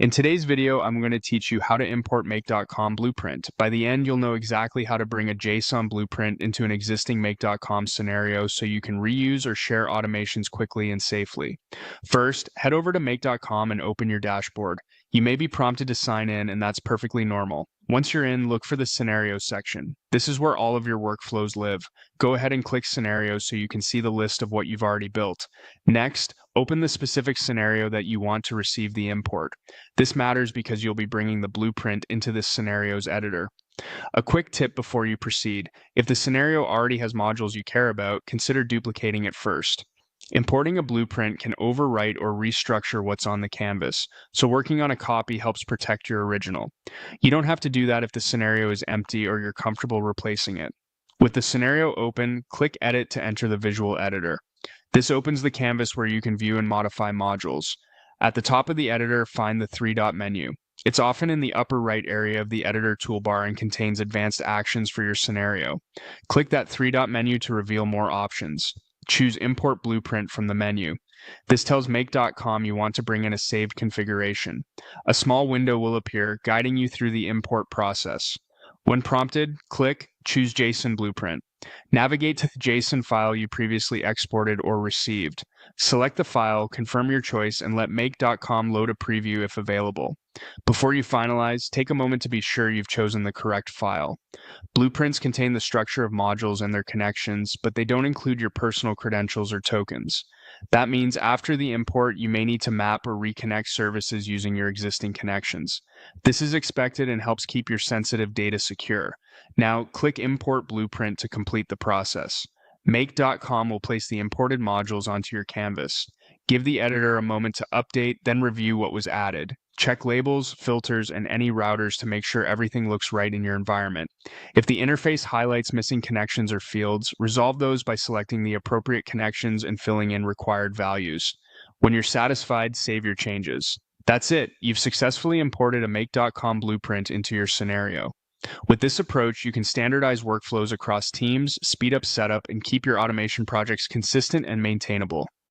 In today's video, I'm going to teach you how to import Make.com blueprint. By the end, you'll know exactly how to bring a JSON blueprint into an existing Make.com scenario so you can reuse or share automations quickly and safely. First, head over to Make.com and open your dashboard. You may be prompted to sign in, and that's perfectly normal. Once you're in, look for the Scenarios section. This is where all of your workflows live. Go ahead and click Scenarios so you can see the list of what you've already built. Next, open the specific scenario that you want to receive the import. This matters because you'll be bringing the blueprint into this scenarios editor. A quick tip before you proceed: if the scenario already has modules you care about, consider duplicating it first. Importing a blueprint can overwrite or restructure what's on the canvas, so working on a copy helps protect your original. You don't have to do that if the scenario is empty or you're comfortable replacing it. With the scenario open, click Edit to enter the visual editor. This opens the canvas where you can view and modify modules. At the top of the editor, find the three-dot menu. It's often in the upper right area of the editor toolbar and contains advanced actions for your scenario. Click that three-dot menu to reveal more options. Choose Import Blueprint from the menu. This tells Make.com you want to bring in a saved configuration. A small window will appear, guiding you through the import process. When prompted, click Choose JSON Blueprint. Navigate to the JSON file you previously exported or received. Select the file, confirm your choice, and let Make.com load a preview if available. Before you finalize, take a moment to be sure you've chosen the correct file. Blueprints contain the structure of modules and their connections, but they don't include your personal credentials or tokens. That means after the import, you may need to map or reconnect services using your existing connections. This is expected and helps keep your sensitive data secure. Now, click Import Blueprint to complete the process. Make.com will place the imported modules onto your canvas. Give the editor a moment to update, then review what was added. Check labels, filters, and any routers to make sure everything looks right in your environment. If the interface highlights missing connections or fields, resolve those by selecting the appropriate connections and filling in required values. When you're satisfied, save your changes. That's it. You've successfully imported a Make.com blueprint into your scenario. With this approach, you can standardize workflows across teams, speed up setup, and keep your automation projects consistent and maintainable.